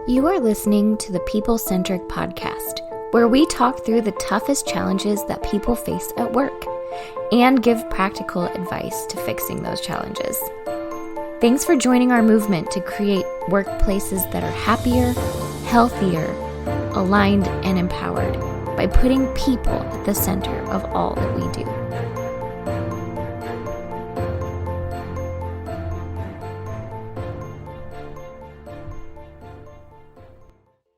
You are listening to the People Centric Podcast, where we talk through the toughest challenges that people face at work and give practical advice to fixing those challenges. Thanks for joining our movement to create workplaces that are happier, healthier, aligned, and empowered by putting people at the center of all that we do.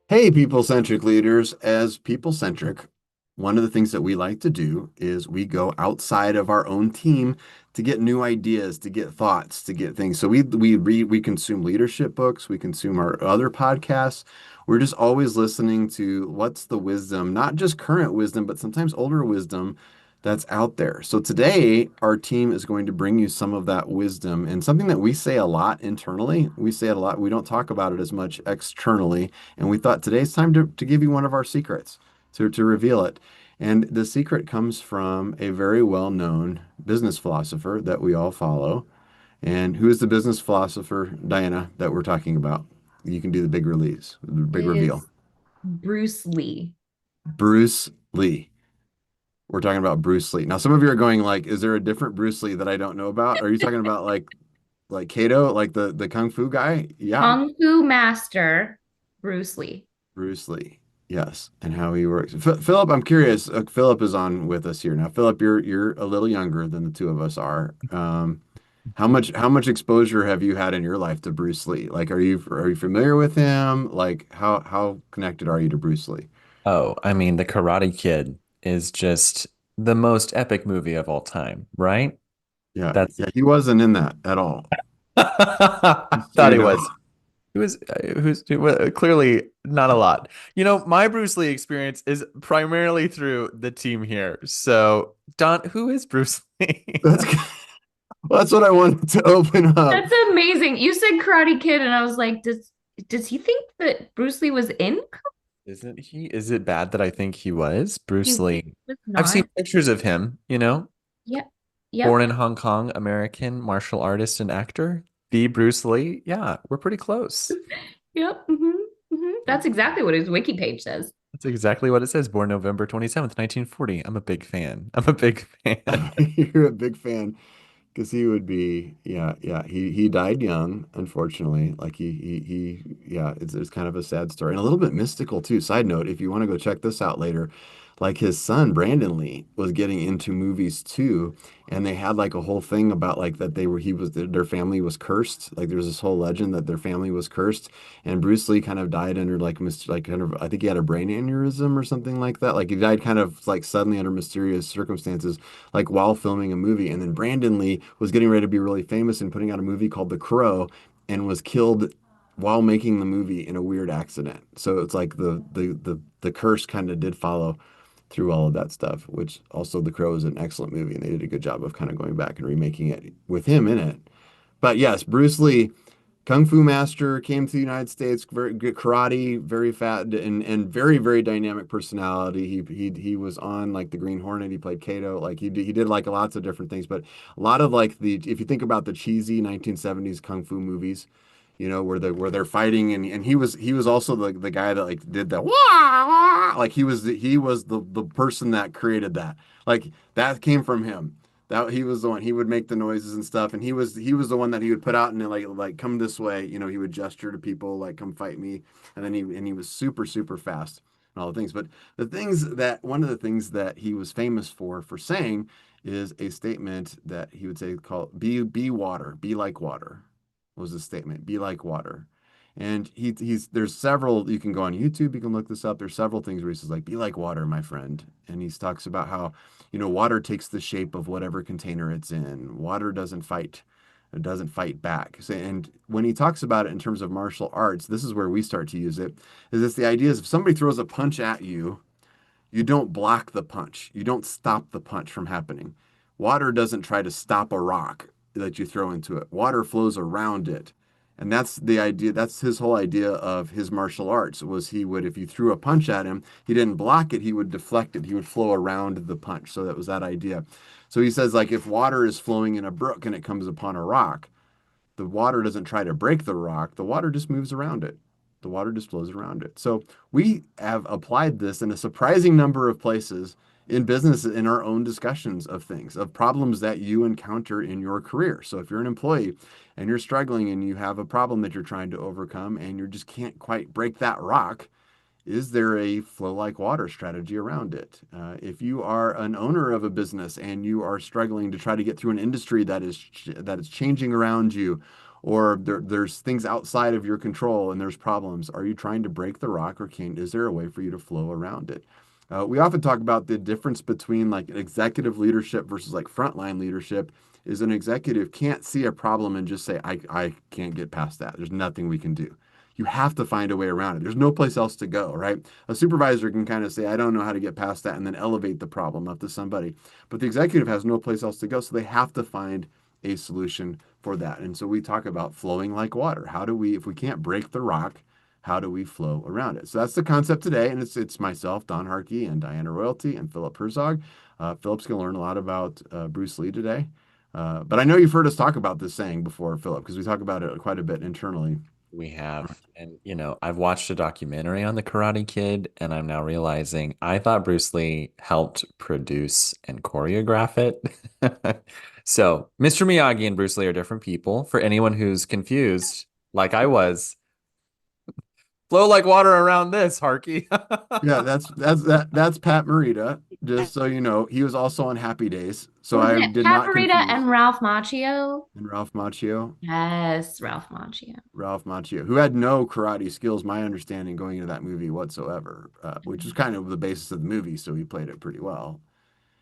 Hey, people-centric leaders. As people-centric, one of the things that we like to do is we go outside of our own team to get new ideas, to get thoughts, to get things. So we read, we consume leadership books, we consume our other podcasts. We're just always listening to what's the wisdom, not just current wisdom, but sometimes older wisdom that's out there. So today, our team is going to bring you some of that wisdom and something that we say a lot internally. We say it a lot. We don't talk about it as much externally. And we thought today's time to give you one of our secrets, to reveal it. And the secret comes from a very well-known business philosopher that we all follow. And who is the business philosopher, Diana, that we're talking about? You can do the big release, the big reveal. Bruce Lee. Bruce Lee. We're talking about Bruce Lee. Now, some of you are going like, is there a different Bruce Lee that I don't know about? Are you talking about like Kato, like the Kung Fu guy? Yeah. Kung Fu master Bruce Lee. Bruce Lee. Yes. And how he works. Philip, I'm curious. Philip is on with us here now. Philip, you're a little younger than the two of us are. How much exposure have you had in your life to Bruce Lee? Like, are you familiar with him? Like, how connected are you to Bruce Lee? Oh, I mean, The Karate Kid is just the most epic movie of all time, right? Yeah. That's Yeah. He wasn't in that at all. I Just so thought you he know. was. He was clearly not a lot. You know, my Bruce Lee experience is primarily through the team here. So, Don, who is Bruce Lee? That's that's what I wanted to open up. That's amazing. You said Karate Kid, and I was like, does he think that Bruce Lee was in? Isn't he? Is it bad that I think he was He Bruce Lee? was I've seen not. pictures of him, Yeah. born Yep. in Hong Kong, American martial artist and actor. The Bruce Lee. Yeah, we're pretty close. Yep. That's exactly what his wiki page says. That's exactly what it says. Born November 27th, 1940. I'm a big fan. I'm a big fan. You're a big fan because he would be, yeah, yeah. He died young, unfortunately. Like yeah. It's kind of a sad story and a little bit mystical too. Side note, if you want to go check this out later, like his son Brandon Lee was getting into movies too, and they had like a whole thing about like that their family was cursed. Like there's this whole legend that their family was cursed, and Bruce Lee kind of died under like kind of I think he had a brain aneurysm or something like that. Like he died kind of like suddenly under mysterious circumstances, like while filming a movie. And then Brandon Lee was getting ready to be really famous and putting out a movie called The Crow, and was killed while making the movie in a weird accident. So it's like the curse kind of did follow through all of that stuff, which also The Crow is an excellent movie, and they did a good job of kind of going back and remaking it with him in it. But yes, Bruce Lee, Kung Fu master, came to the United States, very good karate, very fat and very, very dynamic personality. He was on like the Green Hornet, he played Kato, like he did like lots of different things, but a lot of like if you think about the cheesy 1970s Kung Fu movies, where they're fighting, and he was also the guy that like did the wah, like he was the person that created that. Like that came from him. That he was the one. He would make the noises and stuff, and he was the one that he would put out and like come this way. He would gesture to people like come fight me, and then he was super super fast and all the things. But one of the things that he was famous for saying is a statement that he would say called be water, be like water was the statement. Be like water. And there's several, you can go on YouTube, you can look this up. There's several things where he says like, be like water, my friend. And he talks about how, water takes the shape of whatever container it's in. Water doesn't fight. It doesn't fight back. So, and when he talks about it in terms of martial arts, this is where we start to use it, is it's the idea is if somebody throws a punch at you, you don't block the punch. You don't stop the punch from happening. Water doesn't try to stop a rock that you throw into it. Water flows around it. And that's the idea. That's his whole idea of his martial arts was if you threw a punch at him, he didn't block it, he would deflect it. He would flow around the punch. So that was that idea. So he says like if water is flowing in a brook and it comes upon a rock, the water doesn't try to break the rock. The water just moves around it. The water just flows around it. So we have applied this in a surprising number of places in business, in our own discussions of things, of problems that you encounter in your career. So if you're an employee and you're struggling and you have a problem that you're trying to overcome and you just can't quite break that rock, is there a flow like water strategy around it? If you are an owner of a business and you are struggling to try to get through an industry that is changing around you, or there's things outside of your control and there's problems, are you trying to break the rock, or is there a way for you to flow around it? We often talk about the difference between like executive leadership versus like frontline leadership. Is an executive can't see a problem and just say, I can't get past that. There's nothing we can do. You have to find a way around it. There's no place else to go, right? A supervisor can kind of say, I don't know how to get past that, and then elevate the problem up to somebody. But the executive has no place else to go, so they have to find a solution for that. And so we talk about flowing like water. How do we, if we can't break the rock, how do we flow around it? So that's the concept today. And it's myself, Don Harkey, and Diana Royalty, and Philip Herzog. Philip's going to learn a lot about Bruce Lee today. But I know you've heard us talk about this saying before, Philip, because we talk about it quite a bit internally. We have. And, I've watched a documentary on the Karate Kid, and I'm now realizing I thought Bruce Lee helped produce and choreograph it. So, Mr. Miyagi and Bruce Lee are different people. For anyone who's confused, like I was, flow like water around this, Harky. Yeah, that's Pat Morita. Just so you know, he was also on Happy Days. So Was I it did Pat not Morita confuse. and Ralph Macchio? And Ralph Macchio. Yes, Ralph Macchio. Ralph Macchio, who had no karate skills, my understanding, going into that movie whatsoever, which is kind of the basis of the movie. So he played it pretty well.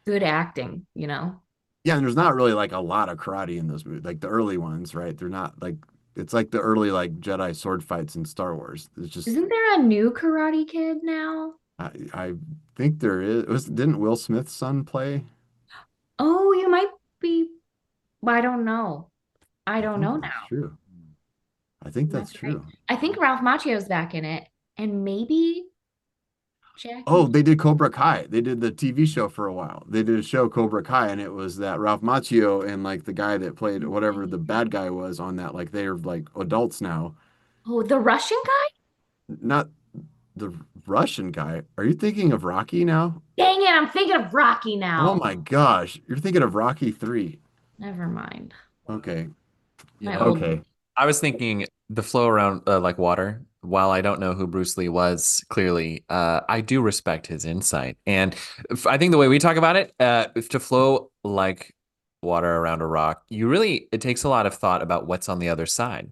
Good acting, Yeah, and there's not really like a lot of karate in those movies, like the early ones, right? They're not like, it's like the early like Jedi sword fights in Star Wars. It's just, Isn't there a new Karate Kid now? I think there is. Didn't Will Smith's son play? Oh, you might be. Well, I don't know. I I don't think know that's now. true. I think that's That's right. true. I think Ralph Macchio's back in it, and maybe Jackie. Oh, they did Cobra Kai. They did the TV show for a while. They did a show Cobra Kai, and it was that Ralph Macchio and like the guy that played whatever the bad guy was on that. Like they're like adults now. Oh, the Russian guy? Not the Russian guy. Are you thinking of Rocky now? Dang it, I'm thinking of Rocky Oh now. my gosh, you're thinking of Rocky 3. Never mind. Okay. My old Okay. I was thinking the flow around like water. While I don't know who Bruce Lee was, clearly, I do respect his insight. And I think the way we talk about it, to flow like water around a rock, it takes a lot of thought about what's on the other side.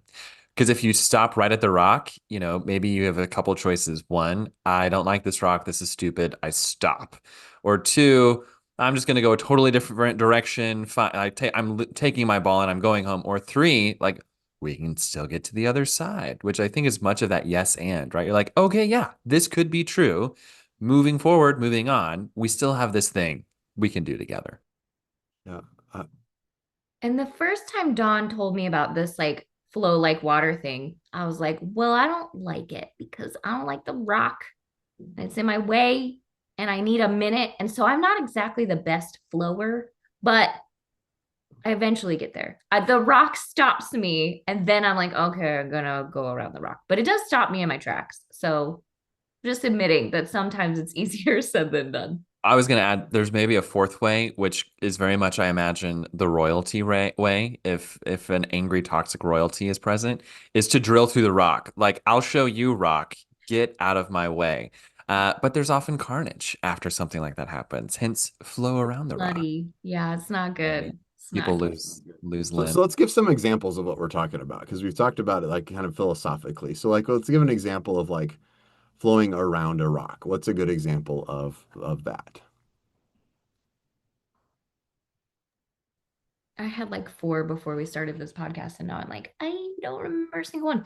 Because if you stop right at the rock, maybe you have a couple choices. One, I don't like this rock. This is stupid. I stop. Or two, I'm just going to go a totally different direction. I'm taking my ball and I'm going home. Or three, like, we can still get to the other side, which I think is much of that yes and, right? You're like, okay, yeah, this could be true. Moving forward, moving on, we still have this thing we can do together. Yeah. And the first time Dawn told me about this like flow like water thing, I was like, well, I don't like it because I don't like the rock. It's in my way and I need a minute. And so I'm not exactly the best flower, but I eventually get there. The rock stops me, and then I'm like, okay, I'm gonna go around the rock. But it does stop me in my tracks. So just admitting that sometimes it's easier said than done. I was going to add, there's maybe a fourth way, which is very much, I imagine, the royalty way. If an angry, toxic royalty is present, is to drill through the rock. Like, I'll show you, rock, get out of my way. But there's often carnage after something like that happens. Hence, flow around the rock. Bloody. Yeah, it's not good. It's People not good. lose So, limbs. so let's give some examples of what we're talking about, because we've talked about it like kind of philosophically. So like let's give an example of like flowing around a rock. What's a good example of that? I had like 4 before we started this podcast, and now I'm like, I don't remember a single one.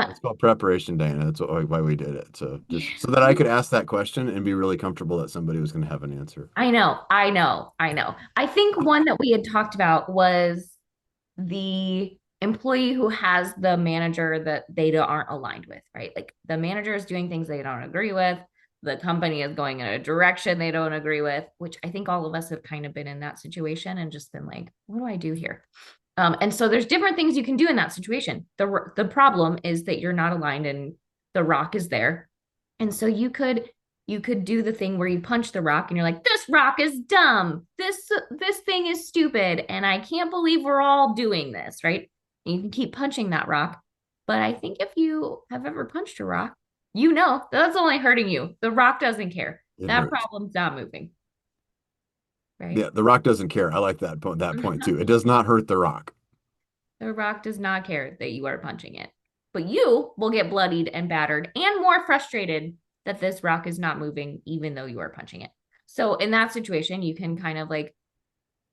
It's called preparation, Dana. That's why we did it. So just so that I could ask that question and be really comfortable that somebody was going to have an answer. I know. I think one that we had talked about was the employee who has the manager that they aren't aligned with, right? Like the manager is doing things they don't agree with. The company is going in a direction they don't agree with, which I think all of us have kind of been in that situation and just been like, what do I do here? And so there's different things you can do in that situation. The problem is that you're not aligned and the rock is there. And so you could do the thing where you punch the rock and you're like, this rock is dumb. This thing is stupid. And I can't believe we're all doing this, right? And you can keep punching that rock. But I think if you have ever punched a rock, you know that's only hurting you. The rock doesn't care. It That hurts. problem's not moving. Right? Yeah, the rock doesn't care. I like that point too. It does not hurt the rock. The rock does not care that you are punching it. But you will get bloodied and battered and more frustrated that this rock is not moving, even though you are punching it. So in that situation, you can kind of like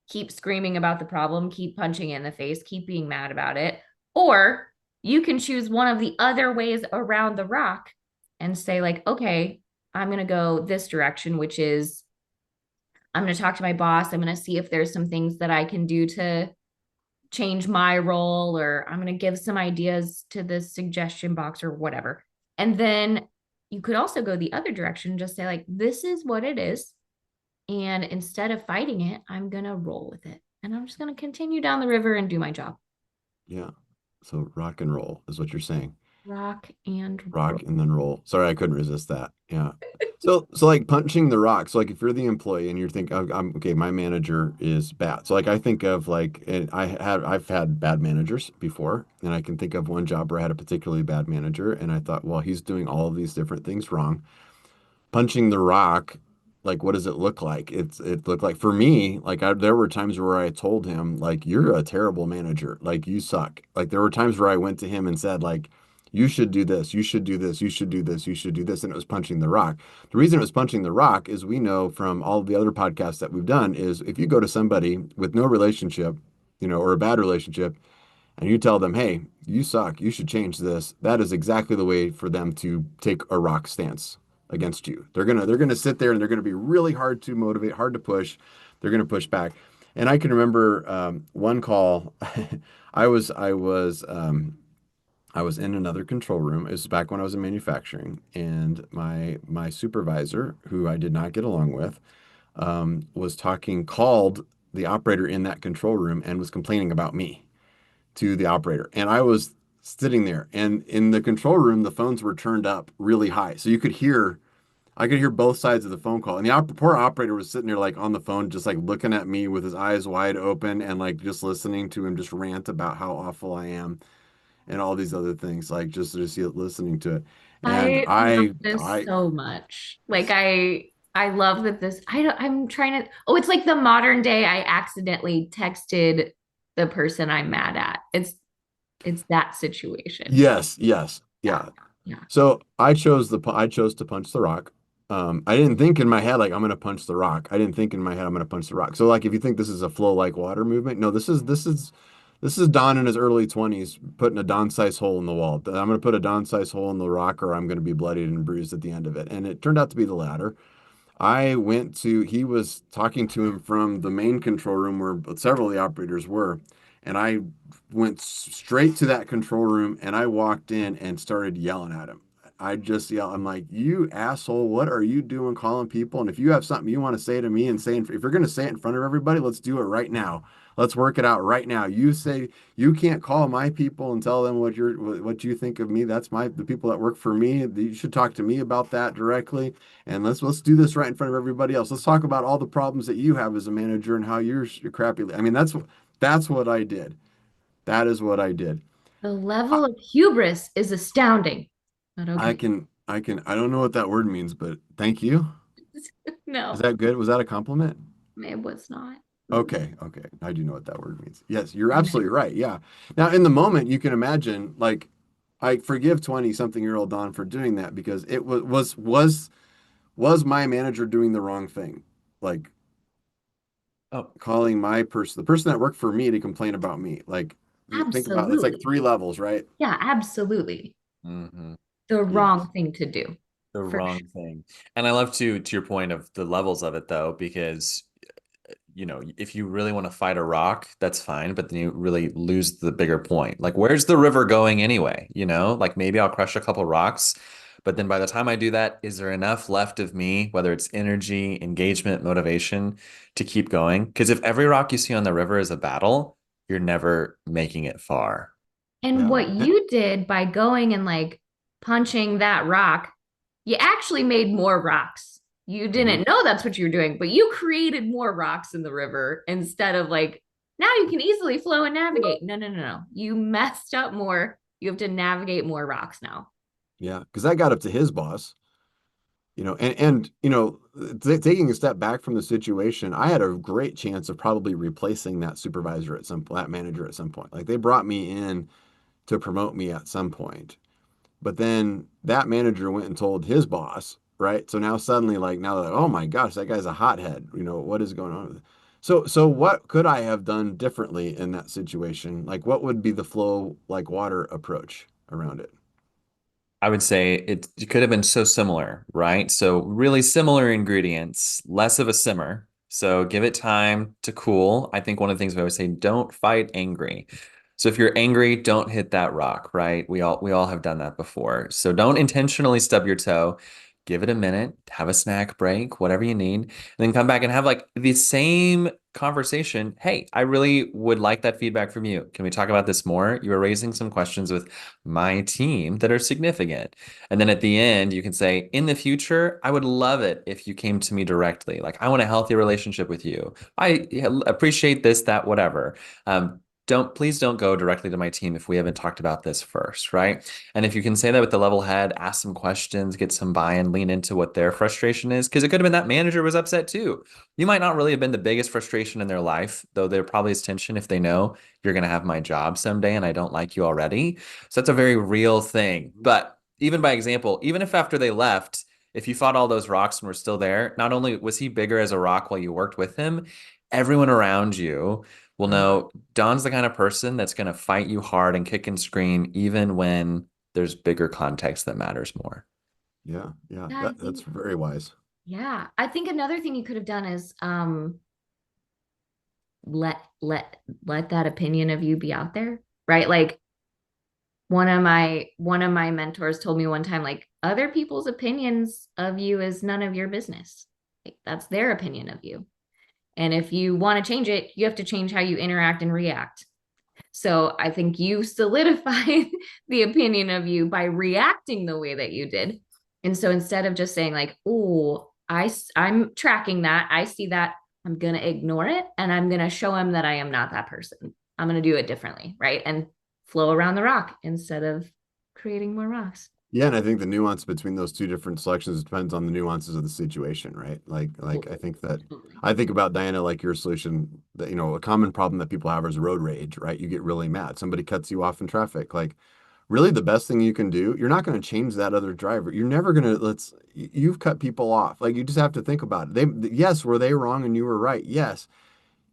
keep screaming about the problem, keep punching it in the face, keep being mad about it. Or you can choose one of the other ways around the rock and say, like, okay, I'm going to go this direction, which is I'm going to talk to my boss. I'm going to see if there's some things that I can do to change my role, or I'm going to give some ideas to the suggestion box or whatever. And then you could also go the other direction, just say, like, this is what it is. And instead of fighting it, I'm going to roll with it. And I'm just going to continue down the river and do my job. Yeah. So rock and roll is what you're saying. Rock and Rock roll. and then roll. Sorry, I couldn't resist that. Yeah. So like punching the rock. So like if you're the employee and you're thinking, I'm okay, my manager is bad. So like I think of like, and I've had bad managers before, and I can think of one job where I had a particularly bad manager, and I thought, well, he's doing all of these different things wrong. Punching the rock, like what does it look like? It looked like for me, like there were times where I told him like, you're a terrible manager, like you suck. Like there were times where I went to him and said like, you should do this, you should do this, you should do this, you should do this, and it was punching the rock. The reason it was punching the rock is we know from all of the other podcasts that we've done is if you go to somebody with no relationship, or a bad relationship, and you tell them, hey, you suck, you should change this, that is exactly the way for them to take a rock stance against you. They're gonna sit there and they're gonna be really hard to motivate, hard to push. They're gonna push back. And I can remember one call. I was I was I was in another control room. It was back when I was in manufacturing, and my supervisor, who I did not get along with, called the operator in that control room and was complaining about me to the operator. And I was sitting there, and in the control room, the phones were turned up really high, so I could hear both sides of the phone call. And the poor operator was sitting there like on the phone, just like looking at me with his eyes wide open and like just listening to him just rant about how awful I am and all these other things, like just listening to it. And I love this so much. Like I love that I'm trying to, oh, it's like the modern day I accidentally texted the person I'm mad at. It's that situation. Yes, yeah. Yeah. So I chose to punch the rock. I didn't think in my head like I'm gonna punch the rock. I didn't think in my head I'm gonna punch the rock. So like if you think this is a flow like water movement, no, this is Don in his early 20s putting a Don-sized hole in the wall. I'm going to put a Don-sized hole in the rock, or I'm going to be bloodied and bruised at the end of it. And it turned out to be the latter. He was talking to him from the main control room where several of the operators were. And I went straight to that control room and I walked in and started yelling at him. I just yelled, I'm like, you asshole, what are you doing calling people? And if you have something you want to say to me and if you're going to say it in front of everybody, let's do it right now. Let's work it out right now. You say you can't call my people and tell them what you think of me. That's the people that work for me. You should talk to me about that directly. And let's do this right in front of everybody else. Let's talk about all the problems that you have as a manager and how you're crappy. I mean, that's what I did. That is what I did. The level of hubris is astounding. But okay. I don't know what that word means, but thank you. No. Is that good? Was that a compliment? It was not. Okay. I do know what that word means. Yes, you're absolutely right. Yeah. Now, in the moment, you can imagine, like, I forgive 20-something-year-old Don for doing that because it was my manager doing the wrong thing, like, calling the person that worked for me to complain about me. Like, think about it, it's like 3 levels, right? Yeah, absolutely. Mm-hmm. The wrong thing to do. The wrong thing. And I love to your point of the levels of it, though, because if you really want to fight a rock, that's fine, but then you really lose the bigger point. Like, where's the river going anyway? Like maybe I'll crush a couple rocks, but then by the time I do that, is there enough left of me, whether it's energy, engagement, motivation, to keep going? Because if every rock you see on the river is a battle, you're never making it far. And what you did by going and like punching that rock, you actually made more rocks. You Mm-hmm. didn't know that's what you were doing, but you created more rocks in the river instead of like, now you can easily flow and navigate. No, no, no, no. You messed up more. You have to navigate more rocks now. Yeah, because I got up to his boss, and taking a step back from the situation, I had a great chance of probably replacing that supervisor that manager at some point. Like they brought me in to promote me at some point. But then that manager went and told his boss, right? So now suddenly, like now they're like, oh my gosh, that guy's a hothead. What is going on? So what could I have done differently in that situation? Like what would be the flow like water approach around it? I would say it could have been so similar, right? So really similar ingredients, less of a simmer. So give it time to cool. I think one of the things we always say, don't fight angry. So if you're angry, don't hit that rock, right? We all have done that before. So don't intentionally stub your toe. Give it a minute, have a snack break, whatever you need, and then come back and have like the same conversation. Hey, I really would like that feedback from you. Can we talk about this more? You were raising some questions with my team that are significant. And then at the end, you can say, in the future, I would love it if you came to me directly. Like, I want a healthy relationship with you. I appreciate this, that, whatever. Please don't go directly to my team if we haven't talked about this first, right? And if you can say that with the level head, ask some questions, get some buy-in, lean into what their frustration is, because it could have been that manager was upset too. You might not really have been the biggest frustration in their life, though there probably is tension if they know you're going to have my job someday and I don't like you already. So that's a very real thing. But even by example, even if after they left, if you fought all those rocks and were still there, not only was he bigger as a rock while you worked with him, everyone around you will know Don's the kind of person that's going to fight you hard and kick and scream, even when there's bigger context that matters more. Yeah, yeah, Yeah, that's very wise. Yeah. I think another thing you could have done is let that opinion of you be out there, right? Like one of my mentors told me one time, like, other people's opinions of you is none of your business. Like, that's their opinion of you. And if you want to change it, you have to change how you interact and react. So I think you solidified the opinion of you by reacting the way that you did. And so instead of just saying like, oh, I'm tracking that, I see that, I'm going to ignore it and I'm going to show him that I am not that person. I'm going to do it differently, right? And flow around the rock instead of creating more rocks. Yeah, and I think the nuance between those two different selections depends on the nuances of the situation, right? Like I think about Diana, like your solution that, a common problem that people have is road rage, right? You get really mad. Somebody cuts you off in traffic. Like really the best thing you can do, you're not going to change that other driver. You're never going to you've cut people off. Like you just have to think about it. Yes, were they wrong and you were right? Yes.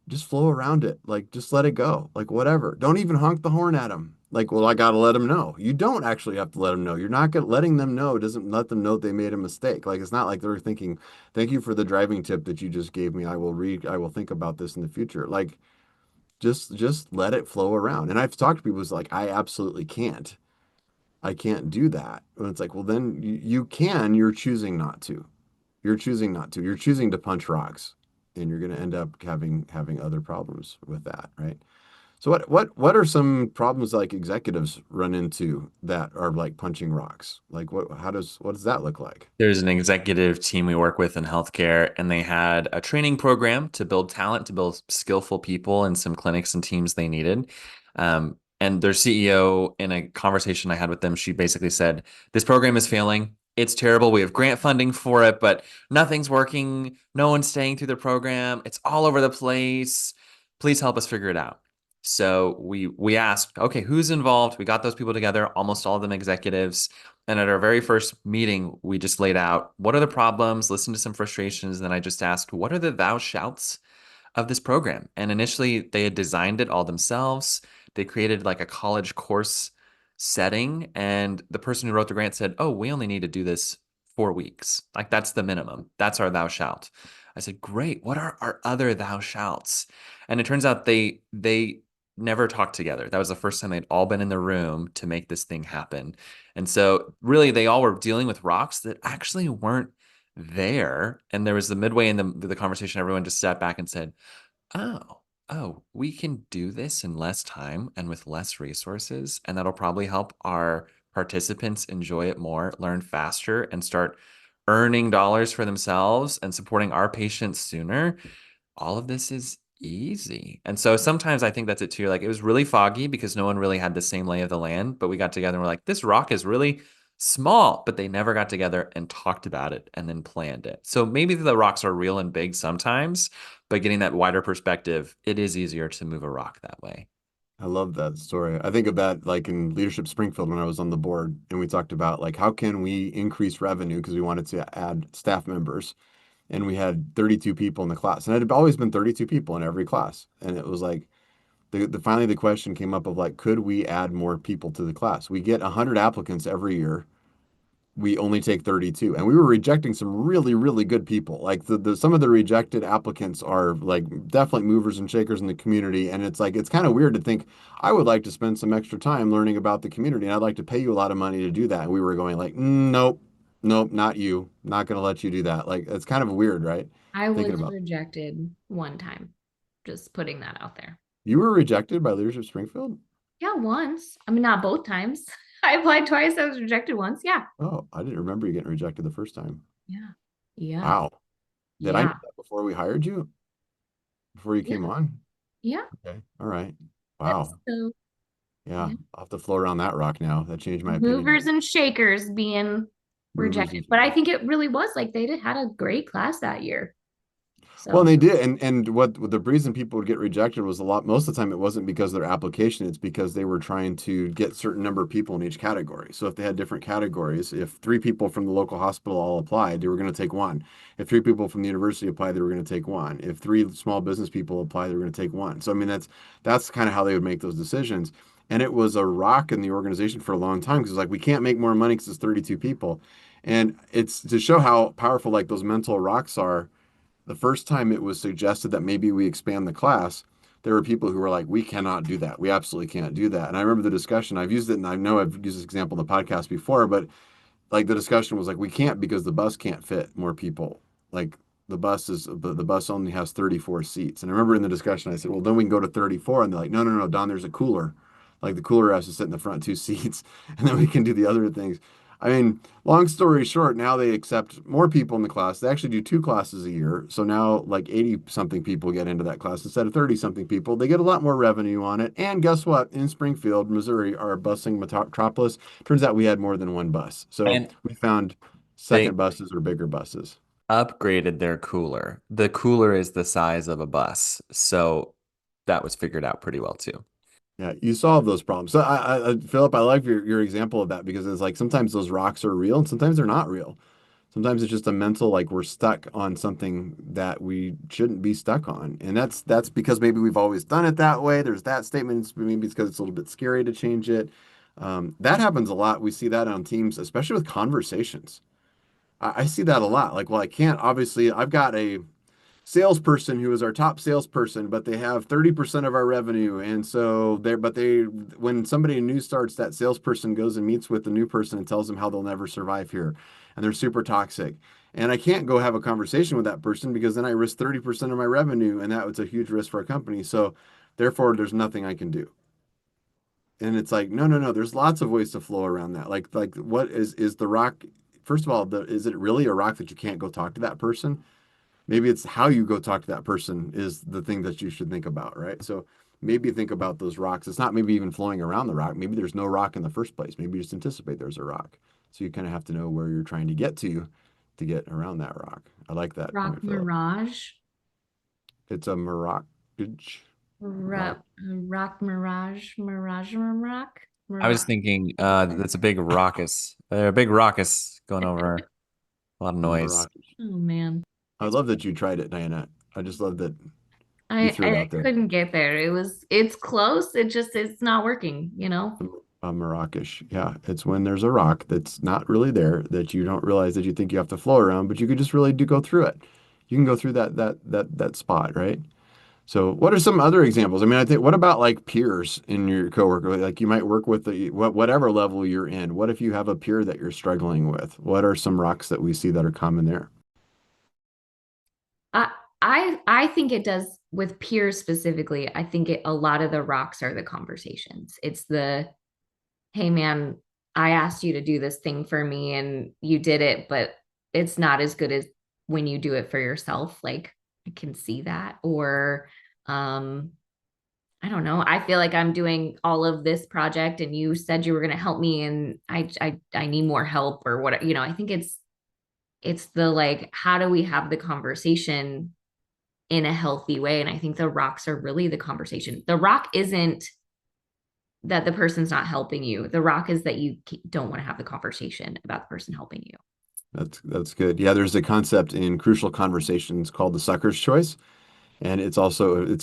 Just flow around it. Like, just let it go. Like, whatever. Don't even honk the horn at them. Like, well, I got to let them know. You don't actually have to let them know. You're not letting them know doesn't let them know they made a mistake. Like, it's not like they're thinking, thank you for the driving tip that you just gave me. I will think about this in the future. Like, just let it flow around. And I've talked to people who's like, I absolutely can't. I can't do that. And it's like, well, then you can. You're choosing not to. You're choosing not to. You're choosing to punch rocks, and you're going to end up having other problems with that, right? So what are some problems like executives run into that are like punching rocks? Like what does that look like? There's an executive team we work with in healthcare, and they had a training program to build talent, to build skillful people in some clinics and teams they needed. And their CEO, in a conversation I had with them, she basically said, this program is failing. It's terrible. We have grant funding for it, but nothing's working. No one's staying through the program. It's all over the place. Please help us figure it out. So we asked, okay, who's involved? We got those people together, almost all of them executives. And at our very first meeting, we just laid out what are the problems, listened to some frustrations. And then I just asked, what are the thou shouts of this program? And initially, they had designed it all themselves. They created like a college course setting. And the person who wrote the grant said, oh, we only need to do this 4 weeks. Like that's the minimum. That's our thou shalt. I said, great. What are our other thou shalts? And it turns out they never talked together. That was the first time they'd all been in the room to make this thing happen. And so really they all were dealing with rocks that actually weren't there. And there was the midway in the conversation, everyone just sat back and said, oh, we can do this in less time and with less resources. And that'll probably help our participants enjoy it more, learn faster, and start earning dollars for themselves and supporting our patients sooner, all of this is easy. And so sometimes I think that's it too. Like, it was really foggy because no one really had the same lay of the land, but we got together and we're like, this rock is really small, but they never got together and talked about it and then planned it. So maybe the rocks are real and big sometimes, but getting that wider perspective, it is easier to move a rock that way. I love that story. I think of that like in Leadership Springfield when I was on the board and we talked about like how can we increase revenue because we wanted to add staff members and we had 32 people in the class and it had always been 32 people in every class and it was like finally the question came up of like could we add more people to the class? We get 100 applicants every year. We only take 32 and we were rejecting some really really good people like the some of the rejected applicants are like definitely movers and shakers in the community and it's like it's kind of weird to think I would like to spend some extra time learning about the community and I'd like to pay you a lot of money to do that and we were going like nope, not you, not going to let you do that. Like it's kind of weird, right? I Thinking was about rejected one time. Just putting that out there. you were rejected by Leadership Springfield. Yeah, once. I mean, not both times. I applied twice. I was rejected once. Yeah. Oh, I didn't remember you getting rejected the first time. Yeah. Yeah. Wow. Did I know Yeah. that before we hired you, before you Yeah. came on? Yeah. Okay, all right. Yep. Wow. So Yeah, yeah. I'll have to float around that rock now. That changed my opinion. Movers and shakers being Movers rejected. and But I shakers. think it really was like they had a great class that year. Well, and So they did, and what the reason people would get rejected was a lot. Most of the time, it wasn't because of their application; it's because they were trying to get certain number of people in each category. So if they had different categories, if 3 people from the local hospital all applied, they were going to take one. If 3 people from the university applied, they were going to take one. If 3 small business people applied, they were going to take one. So I mean, that's kind of how they would make those decisions. And it was a rock in the organization for a long time because it's like we can't make more money because it's 32 people, and it's to show how powerful like those mental rocks are. The first time it was suggested that maybe we expand the class, there were people who were like, we cannot do that. We absolutely can't do that. And I remember the discussion. I've used it, and I know I've used this example in the podcast before, but like the discussion was like, we can't because the bus can't fit more people. Like the bus only has 34 seats. And I remember in the discussion, I said, well, then we can go to 34. And they're like, no, no, no, Don, there's a cooler. Like the cooler has to sit in the front 2 seats, and then we can do the other things. I mean, long story short, now they accept more people in the class. They actually do 2 classes a year. So now like 80 something people get into that class instead of 30 something people. They get a lot more revenue on it. And guess what? In Springfield, Missouri, our busing metropolis, turns out we had more than one bus. So And we found they second buses or bigger buses. upgraded their cooler. The cooler is the size of a bus. So that was figured out pretty well too. Yeah, you solve those problems. So Philip, I like your example of that because it's like sometimes those rocks are real and sometimes they're not real. Sometimes it's just a mental like we're stuck on something that we shouldn't be stuck on, and that's because maybe we've always done it that way. There's that statement. Maybe it's because it's a little bit scary to change it. That happens a lot. We see that on teams, especially with conversations. I see that a lot. Like, well, I can't obviously. I've got a salesperson who is our top salesperson, but they have 30% of our revenue. And so when somebody new starts, that salesperson goes and meets with the new person and tells them how they'll never survive here. And they're super toxic. And I can't go have a conversation with that person because then I risk 30% of my revenue. And that was a huge risk for a company. So therefore, there's nothing I can do. And it's like, no, no, no, there's lots of ways to flow around that. Like what is the rock? First of all, is it really a rock that you can't go talk to that person? Maybe it's how you go talk to that person is the thing that you should think about, right? So maybe think about those rocks. It's not maybe even flowing around the rock. Maybe there's no rock in the first place. Maybe you just anticipate there's a rock. So you kind of have to know where you're trying to get around that rock. I like that rock point, Philip. mirage. It's a mirage. Rock mirage. Rock. I was thinking that's a big raucous. A big raucous going over. A lot of noise. Mirage. Oh man. I love that you tried it, Diana. I just love that you I threw it I out there. couldn't get there. It's close. It's not working, you know? A Marrakesh. Yeah, it's when there's a rock that's not really there that you don't realize that you think you have to flow around, but you could just really do go through it. You can go through that spot, right? So, what are some other examples? I mean, I think what about like peers in your coworker? Like you might work with whatever level you're in. What if you have a peer that you're struggling with? What are some rocks that we see that are common there? I I think it does with peers specifically. I think a lot of the rocks are the conversations. It's the, hey man, I asked you to do this thing for me and you did it, but it's not as good as when you do it for yourself. Like I can see that. Or um I don't know. I feel like I'm doing all of this project and you said you were going to help me and I need more help or what, I think it's the like how do we have the conversation in a healthy way? And I think the rocks are really the conversation. The rock isn't that the person's not helping you. The rock is that you don't want to have the conversation about the person helping you. That's good. Yeah, there's a concept in crucial conversations called the sucker's choice. And it's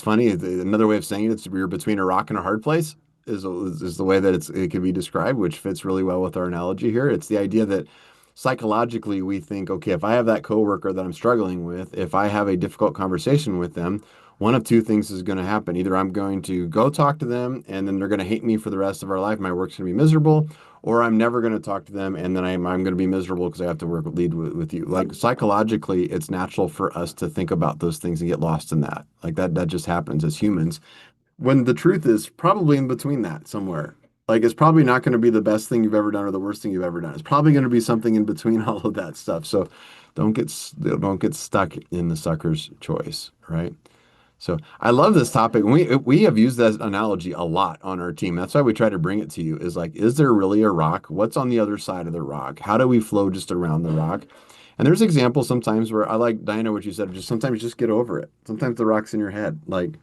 funny. Another way of saying it, it's you're between a rock and a hard place is the way that it can be described, which fits really well with our analogy here. It's the idea that psychologically we think, okay, if I have that coworker that I'm struggling with, if I have a difficult conversation with them, one of two things is going to happen. Either I'm going to go talk to them and then they're going to hate me for the rest of our life. My work's going to be miserable, or I'm never going to talk to them and then I'm going to be miserable because I have to lead with you. Like psychologically, it's natural for us to think about those things and get lost in that. Like that just happens as humans. When the truth is probably in between that somewhere. Like it's probably not going to be the best thing you've ever done or the worst thing you've ever done. It's probably going to be something in between all of that stuff. So don't get stuck in the sucker's choice, right? So I love this topic. We have used that analogy a lot on our team. That's why we try to bring it to you is like, is there really a rock? What's on the other side of the rock? How do we flow just around the rock? And there's examples sometimes where I like Diana, what you said, just sometimes just get over it. Sometimes the rock's in your head. Like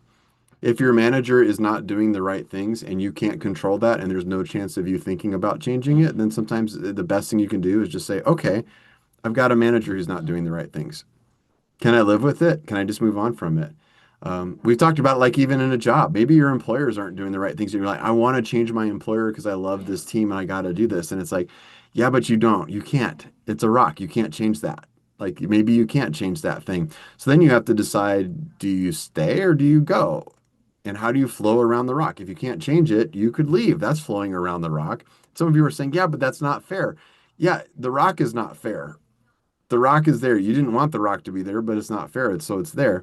if your manager is not doing the right things and you can't control that and there's no chance of you thinking about changing it, then sometimes the best thing you can do is just say, okay, I've got a manager who's not doing the right things. Can I live with it? Can I just move on from it? We've talked about like even in a job, maybe your employers aren't doing the right things. And you're like, I want to change my employer because I love this team and I got to do this. And it's like, yeah, but you don't. You can't. It's a rock. You can't change that. Like maybe you can't change that thing. So then you have to decide, do you stay or do you go? And how do you flow around the rock? If you can't change it, you could leave. That's flowing around the rock. Some of you are saying, yeah, but that's not fair. Yeah, the rock is not fair. The rock is there. You didn't want the rock to be there, but it's not fair. So it's there.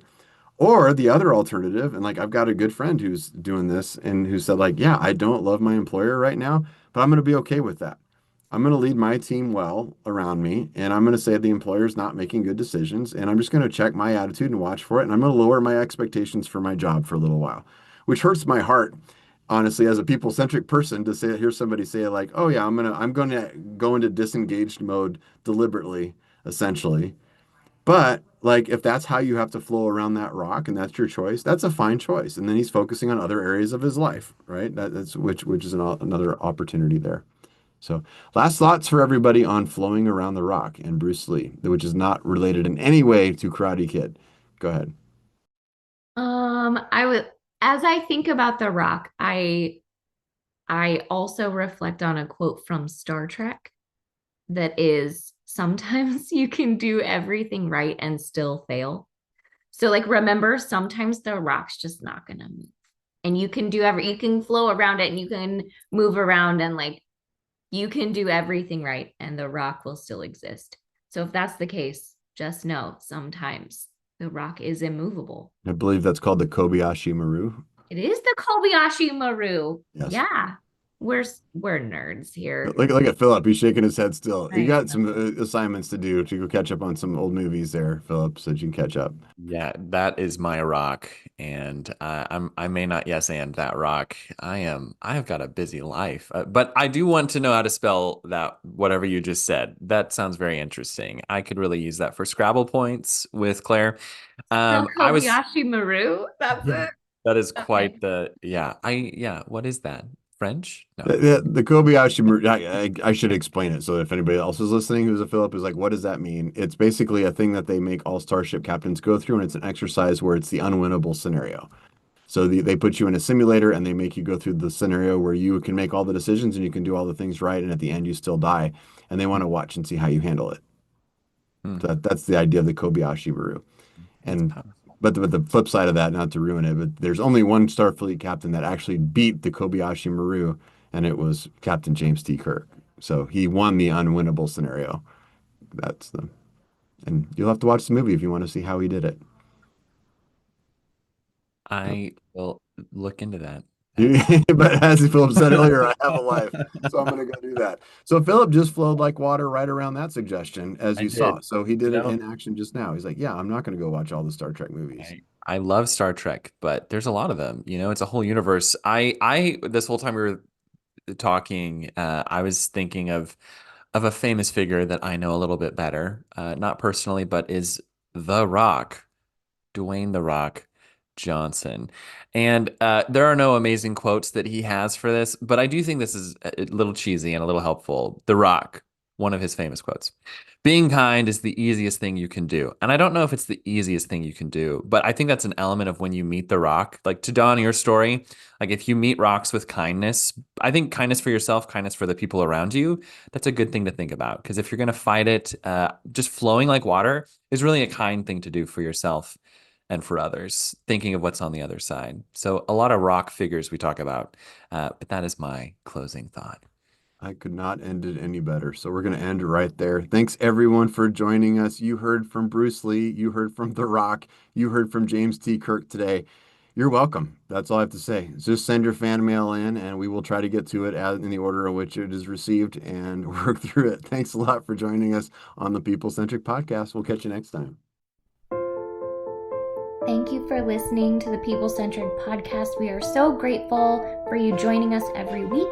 Or the other alternative, and like I've got a good friend who's doing this and who said, like, yeah, I don't love my employer right now, but I'm going to be okay with that. I'm going to lead my team well around me, and I'm going to say the employer's not making good decisions, and I'm just going to check my attitude and watch for it, and I'm going to lower my expectations for my job for a little while, which hurts my heart, honestly, as a people-centric person to say, hear somebody say like, oh yeah, I'm gonna go into disengaged mode deliberately, essentially. But like if that's how you have to flow around that rock and that's your choice, that's a fine choice. And then he's focusing on other areas of his life, right? That's which is another opportunity there. So last thoughts for everybody on flowing around the rock and Bruce Lee, which is not related in any way to Karate Kid. Go ahead. I would as I think about the rock, I also reflect on a quote from Star Trek that is sometimes you can do everything right and still fail. So like remember sometimes the rock's just not going to move. And you can flow around it and you can move around and like you can do everything right and the rock will still exist. So if that's the case, just know sometimes the rock is immovable. I believe that's called the Kobayashi Maru. It is the Kobayashi Maru. Yes. Yeah. We're nerds here. Look at Philip. He's shaking his head still. You I got know. some assignments to do to go catch up on some old movies there, Philip, so that you can catch up. Yeah, that is my rock, and I may not yes and that rock. I have got a busy life, but I do want to know how to spell that whatever you just said. That sounds very interesting. I could really use that for Scrabble points with Claire. So I was Kobayashi Maru, that's it. that is Okay. quite the yeah. What is that? French? No. The Kobayashi Maru, I should explain it. So if anybody else is listening who's a Philip is like, what does that mean? It's basically a thing that they make all starship captains go through, and it's an exercise where it's the unwinnable scenario. So they put you in a simulator and they make you go through the scenario where you can make all the decisions and you can do all the things right, and at the end you still die. And they want to watch and see how you handle it. Hmm. That's the idea of the Kobayashi Maru. That's And powerful. but the flip side of that, not to ruin it, but there's only one Starfleet captain that actually beat the Kobayashi Maru, and it was Captain James T. Kirk. So he won the unwinnable scenario. And you'll have to watch the movie if you want to see how he did it. I will look into that. But as Philip said earlier, I have a life, so I'm going to go do that. So Philip just flowed like water right around that suggestion, as I you did. saw. So he did it Yep. in action just now. He's like, yeah, I'm not going to go watch all the Star Trek movies. I love Star Trek, but there's a lot of them. It's a whole universe. I this whole time we were talking, I was thinking of a famous figure that I know a little bit better, not personally, but is The Rock, Dwayne The Rock Johnson. And there are no amazing quotes that he has for this, but I do think this is a little cheesy and a little helpful. The Rock, one of his famous quotes. Being kind is the easiest thing you can do. And I don't know if it's the easiest thing you can do, but I think that's an element of when you meet The Rock. Like to Don, your story, like if you meet rocks with kindness, I think kindness for yourself, kindness for the people around you, that's a good thing to think about. Because if you're going to fight it, just flowing like water is really a kind thing to do for yourself and for others, thinking of what's on the other side. So a lot of rock figures we talk about, but that is my closing thought. I could not end it any better. So we're going to end right there. Thanks everyone for joining us. You heard from Bruce Lee, you heard from The Rock, you heard from James T. Kirk today. You're welcome. That's all I have to say. Just send your fan mail in and we will try to get to it in the order in which it is received and work through it. Thanks a lot for joining us on the People Centric Podcast. We'll catch you next time. Thank you for listening to the People Centric Podcast. We are so grateful for you joining us every week.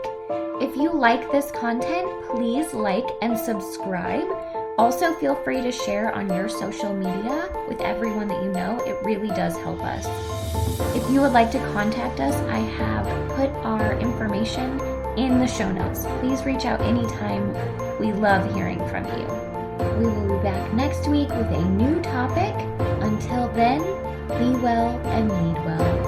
If you like this content, please like and subscribe. Also, feel free to share on your social media with everyone that you know. It really does help us. If you would like to contact us, I have put our information in the show notes. Please reach out anytime. We love hearing from you. We will be back next week with a new topic. Until then, be well and lead well.